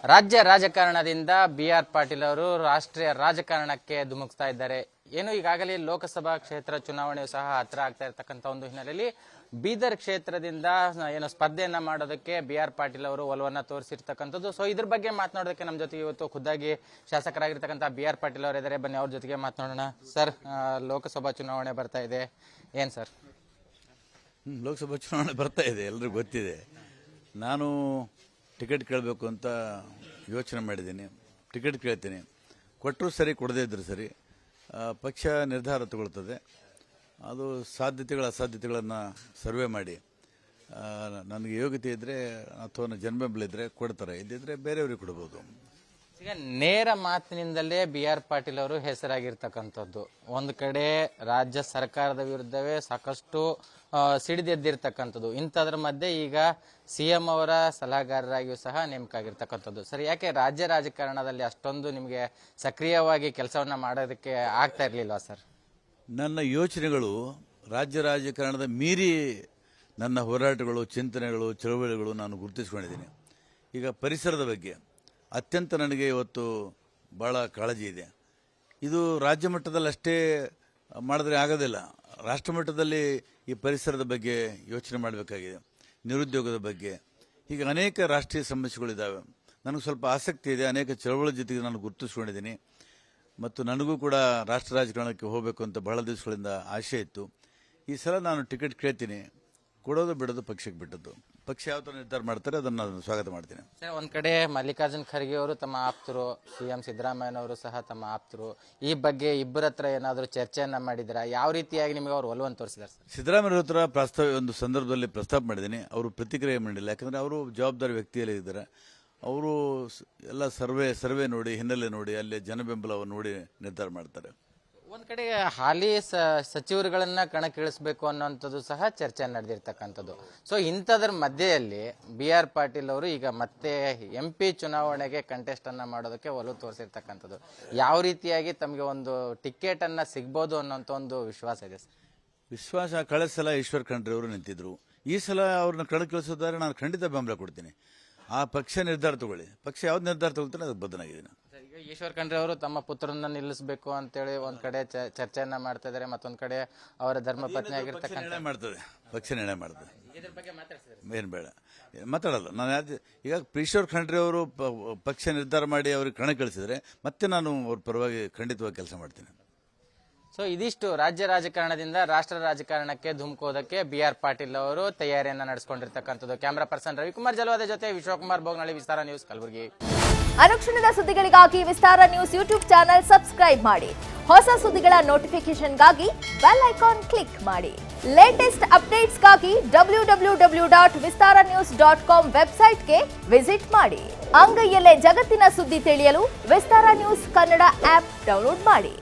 ರಾಜ್ಯ ರಾಜಕಾರಣದಿಂದ ಬಿ.ಆರ್. ಪಾಟೀಲ್ ಅವರು ರಾಷ್ಟ್ರೀಯ ರಾಜಕಾರಣಕ್ಕೆ ಧುಮುಕ್ತಾ ಇದ್ದಾರೆ. ಏನು ಈಗಾಗಲೇ ಲೋಕಸಭಾ ಕ್ಷೇತ್ರ ಚುನಾವಣೆಯು ಸಹ ಹತ್ರ ಆಗ್ತಾ ಇರತಕ್ಕಂತ ಒಂದು ಹಿನ್ನೆಲೆಯಲ್ಲಿ ಬೀದರ್ ಕ್ಷೇತ್ರದಿಂದ ಏನು ಸ್ಪರ್ಧೆಯನ್ನ ಮಾಡೋದಕ್ಕೆ ಬಿ.ಆರ್. ಪಾಟೀಲ್ ಅವರು ಒಲವನ್ನ ತೋರಿಸಿರ್ತಕ್ಕಂಥದ್ದು. ಸೊ ಇದ್ರ ಬಗ್ಗೆ ಮಾತನಾಡೋದಕ್ಕೆ ನಮ್ಮ ಜೊತೆಗೆ ಇವತ್ತು ಖುದ್ದಾಗಿ ಶಾಸಕರಾಗಿರ್ತಕ್ಕಂಥ ಬಿ.ಆರ್. ಪಾಟೀಲ್ ಅವರು ಇದ್ದಾರೆ. ಬನ್ನಿ ಅವ್ರ ಜೊತೆಗೆ ಮಾತನಾಡೋಣ. ಸರ್, ಲೋಕಸಭಾ ಚುನಾವಣೆ ಬರ್ತಾ ಇದೆ, ಏನ್ ಸರ್? ಲೋಕಸಭಾ ಚುನಾವಣೆ ಬರ್ತಾ ಇದೆ, ಎಲ್ರಿಗೂ ಗೊತ್ತಿದೆ. ನಾನು ಟಿಕೆಟ್ ಕೇಳಬೇಕು ಅಂತ ಯೋಚನೆ ಮಾಡಿದ್ದೀನಿ. ಟಿಕೆಟ್ ಕೇಳ್ತೀನಿ, ಕೊಟ್ಟರು ಸರಿ, ಕೊಡದೇ ಇದ್ರು ಸರಿ. ಪಕ್ಷ ನಿರ್ಧಾರ ತಗೊಳ್ತದೆ. ಅದು ಸಾಧ್ಯತೆಗಳ ಅಸಾಧ್ಯತೆಗಳನ್ನು ಸರ್ವೆ ಮಾಡಿ ನನಗೆ ಯೋಗ್ಯತೆ ಇದ್ದರೆ ಅಥವಾ ಜನಬೆಂಬಲ ಇದ್ದರೆ ಕೊಡ್ತಾರೆ, ಇದ್ದಿದ್ರೆ ಬೇರೆಯವ್ರಿಗೆ ಕೊಡ್ಬೋದು. ಈಗ ನೇರ ಮಾತಿನಿಂದಲೇ ಬಿ.ಆರ್. ಪಾಟೀಲ್ ಅವರು ಹೆಸರಾಗಿರ್ತಕ್ಕಂಥದ್ದು. ಒಂದು ಕಡೆ ರಾಜ್ಯ ಸರ್ಕಾರದ ವಿರುದ್ಧವೇ ಸಾಕಷ್ಟು ಸಿಡಿದೆದ್ದಿರ್ತಕ್ಕಂಥದ್ದು. ಇಂಥದ್ರ ಮಧ್ಯೆ ಈಗ ಸಿಎಂ ಅವರ ಸಲಹೆಗಾರರಾಗಿಯೂ ಸಹ ನೇಮಕ ಆಗಿರ್ತಕ್ಕಂಥದ್ದು. ಸರಿ, ಯಾಕೆ ರಾಜ್ಯ ರಾಜಕಾರಣದಲ್ಲಿ ಅಷ್ಟೊಂದು ನಿಮಗೆ ಸಕ್ರಿಯವಾಗಿ ಕೆಲಸವನ್ನ ಮಾಡೋದಕ್ಕೆ ಆಗ್ತಾ ಇರಲಿಲ್ವಾ ಸರ್? ನನ್ನ ಯೋಚನೆಗಳು ರಾಜ್ಯ ರಾಜಕಾರಣದ ಮೀರಿ ನನ್ನ ಹೋರಾಟಗಳು, ಚಿಂತನೆಗಳು, ಚಳವಳಿಗಳು ನಾನು ಗುರುತಿಸ್ಕೊಂಡಿದ್ದೀನಿ. ಈಗ ಪರಿಸರದ ಬಗ್ಗೆ ಅತ್ಯಂತ ನನಗೆ ಇವತ್ತು ಭಾಳ ಕಾಳಜಿ ಇದೆ. ಇದು ರಾಜ್ಯ ಮಟ್ಟದಲ್ಲಿ ಅಷ್ಟೇ ಮಾಡಿದ್ರೆ ಆಗೋದಿಲ್ಲ. ರಾಷ್ಟ್ರ ಮಟ್ಟದಲ್ಲಿ ಈ ಪರಿಸರದ ಬಗ್ಗೆ ಯೋಚನೆ ಮಾಡಬೇಕಾಗಿದೆ. ನಿರುದ್ಯೋಗದ ಬಗ್ಗೆ, ಹೀಗೆ ಅನೇಕ ರಾಷ್ಟ್ರೀಯ ಸಮಸ್ಯೆಗಳಿದ್ದಾವೆ. ನನಗೆ ಸ್ವಲ್ಪ ಆಸಕ್ತಿ ಇದೆ. ಅನೇಕ ಚಳವಳಿ ಜೊತೆಗೆ ನಾನು ಗುರುತಿಸ್ಕೊಂಡಿದ್ದೀನಿ. ಮತ್ತು ನನಗೂ ಕೂಡ ರಾಷ್ಟ್ರ ರಾಜಕಾರಣಕ್ಕೆ ಹೋಗಬೇಕು ಅಂತ ಬಹಳ ದಿವಸಗಳಿಂದ ಆಸೆ ಇತ್ತು. ಈ ಸಲ ನಾನು ಟಿಕೆಟ್ ಕೇಳ್ತೀನಿ. ಕೊಡೋದು ಬಿಡೋದು ಪಕ್ಷಕ್ಕೆ ಬಿಟ್ಟದ್ದು. ಪಕ್ಷ ಯಾವ ಥರ ನಿರ್ಧಾರ ಮಾಡ್ತಾರೆ ಅದನ್ನು ನಾನು ಸ್ವಾಗತ ಮಾಡ್ತೀನಿ. ಸರ್, ಒಂದ್ ಕಡೆ ಮಲ್ಲಿಕಾರ್ಜುನ್ ಖರ್ಗೆ ಅವರು ತಮ್ಮ ಆಪ್ತರು, ಸಿಎಂ ಸಿದ್ದರಾಮಯ್ಯನವರು ಸಹ ತಮ್ಮ ಆಪ್ತರು. ಈ ಬಗ್ಗೆ ಇಬ್ಬರ ಹತ್ರ ಏನಾದರೂ ಚರ್ಚೆಯನ್ನ ಮಾಡಿದ್ರ? ಯಾವ ರೀತಿಯಾಗಿ ನಿಮಗೆ ಅವರು ಒಲವನ್ನು ತೋರಿಸಿದ್ದಾರೆ ಸರ್? ಸಿದ್ದರಾಮಯ್ಯ ಹತ್ರ ಒಂದು ಸಂದರ್ಭದಲ್ಲಿ ಪ್ರಸ್ತಾಪ ಮಾಡಿದ್ದೀನಿ. ಅವರು ಪ್ರತಿಕ್ರಿಯೆ ಮಾಡಿಲ್ಲ. ಯಾಕಂದರೆ ಅವರು ಜವಾಬ್ದಾರಿ ವ್ಯಕ್ತಿಯಲ್ಲಿ ಇದ್ದಾರೆ. ಅವರು ಎಲ್ಲ ಸರ್ವೆ ನೋಡಿ, ಹಿನ್ನೆಲೆ ನೋಡಿ, ಅಲ್ಲಿ ಜನಬೆಂಬಲವನ್ನು ನೋಡಿ ನಿರ್ಧಾರ ಮಾಡ್ತಾರೆ. ಒಂದ್ ಕಡೆ ಹಾಲಿ ಸಚಿವರುಗಳನ್ನ ಕಣಕ್ಕಿಳಿಸಬೇಕು ಅನ್ನೋಂಥದ್ದು ಸಹ ಚರ್ಚೆ ನಡೆದಿರ್ತಕ್ಕಂಥದ್ದು. ಸೊ ಇಂಥದ್ರ ಮಧ್ಯೆಯಲ್ಲಿ ಬಿ.ಆರ್. ಪಾಟೀಲ್ ಅವರು ಈಗ ಮತ್ತೆ MP ಚುನಾವಣೆಗೆ ಕಂಟೆಸ್ಟ್ ಅನ್ನ ಮಾಡೋದಕ್ಕೆ ಒಲವು ತೋರಿಸಿರ್ತಕ್ಕಂಥದ್ದು. ಯಾವ ರೀತಿಯಾಗಿ ತಮಗೆ ಒಂದು ಟಿಕೆಟ್ ಅನ್ನ ಸಿಗ್ಬೋದು ಅನ್ನೋಂಥ ಒಂದು ವಿಶ್ವಾಸ ಇದೆ ಸರ್? ವಿಶ್ವಾಸ ಕಳೆದ ಸಲ ಈಶ್ವರ್ ಖಂಡ್ರೆ ಅವರು ನಿಂತಿದ್ರು. ಈ ಸಲ ಅವ್ರನ್ನ ಕಣಕ್ಕಿಳಿಸೋದಾದ್ರೆ ನಾನು ಖಂಡಿತ ಬೆಂಬಲ ಕೊಡ್ತೀನಿ. ಆ ಪಕ್ಷ ನಿರ್ಧಾರ ತಗೊಳ್ಳಿ. ಪಕ್ಷ ಯಾವ್ದು ನಿರ್ಧಾರ ತಗೊಳ್ತಾನೆ ಅದಕ್ಕೆ ಬದ್ಧನಾಗಿದ್ದೀನಿ. ಈಗ ಈಶ್ವರ್ ಖಂಡ್ರೆ ಅವರು ತಮ್ಮ ಪುತ್ರನ ನಿಲ್ಲಿಸಬೇಕು ಅಂತೇಳಿ ಒಂದ್ ಕಡೆ ಚರ್ಚೆಯನ್ನ ಮಾಡ್ತಾ ಇದ್ದಾರೆ, ಮತ್ತೊಂದ್ ಕಡೆ ಅವರ ಧರ್ಮಪತ್ನಿ ಆಗಿರ್ತಕ್ಕಂಥ ಪಕ್ಷ ನಿರ್ಣಯ ಮಾಡ್ತದೆ. ಇದ್ರ ಬಗ್ಗೆ ಮಾತಾಡ್ತಿದ್ದಾರೆ. ಏನು ಬೇಡ, ಮಾತಾಡಲ್ಲ ನಾನು. ಈಗ ಈಶ್ವರ್ ಖಂಡ್ರೆ ಅವರು ಪಕ್ಷ ನಿರ್ಧಾರ ಮಾಡಿ ಅವ್ರಿಗೆ ಕಣಕ್ಕಿಳಿಸಿದ್ರೆ ಮತ್ತೆ ನಾನು ಅವ್ರ ಪರವಾಗಿ ಖಂಡಿತವಾಗಿ ಕೆಲಸ ಮಾಡ್ತೀನಿ. ಸೊ ಇದಿಷ್ಟು ರಾಜ್ಯ ರಾಜಕಾರಣದಿಂದ ರಾಷ್ಟ್ರ ರಾಜಕಾರಣಕ್ಕೆ ಧುಮುಕೋದಕ್ಕೆ ಬಿ.ಆರ್. ಪಾಟೀಲ್ ಅವರು ತಯಾರಿಯನ್ನ ನಡೆಸಿಕೊಂಡಿರ್ತಕ್ಕಂಥದ್ದು. ಕ್ಯಾಮರಾ ಪರ್ಸನ್ ರವಿಕುಮಾರ್ ಜಲವಾದೆ ಜೊತೆ ವಿಶ್ವಕುಮಾರ್ ಬೋಗ್ನಳ್ಳಿ, ವಿಸ್ತಾರ ನ್ಯೂಸ್, ಕಲಬುರಗಿ. ಅನುಕ್ಷಣದ ಸುದ್ದಿಗಳಿಗಾಗಿ ವಿಸ್ತಾರ ನ್ಯೂಸ್ ಯೂಟ್ಯೂಬ್ ಚಾನೆಲ್ ಸಬ್ಸ್ಕ್ರೈಬ್ ಮಾಡಿ. ಹೊಸ ಸುದ್ದಿಗಳ ನೋಟಿಫಿಕೇಶನ್ಗಾಗಿ ಬೆಲ್ ಐಕಾನ್ ಕ್ಲಿಕ್ ಮಾಡಿ. ಲೇಟೆಸ್ಟ್ ಅಪ್ಡೇಟ್ಸ್ಗಾಗಿ www.vistaranews.com ವೆಬ್ಸೈಟ್ಗೆ ವಿಸಿಟ್ ಮಾಡಿ. ಅಂಗೈಯಲ್ಲೇ ಜಗತ್ತಿನ ಸುದ್ದಿ ತಿಳಿಯಲು ವಿಸ್ತಾರ ನ್ಯೂಸ್ ಕನ್ನಡ ಆಪ್ ಡೌನ್ಲೋಡ್ ಮಾಡಿ.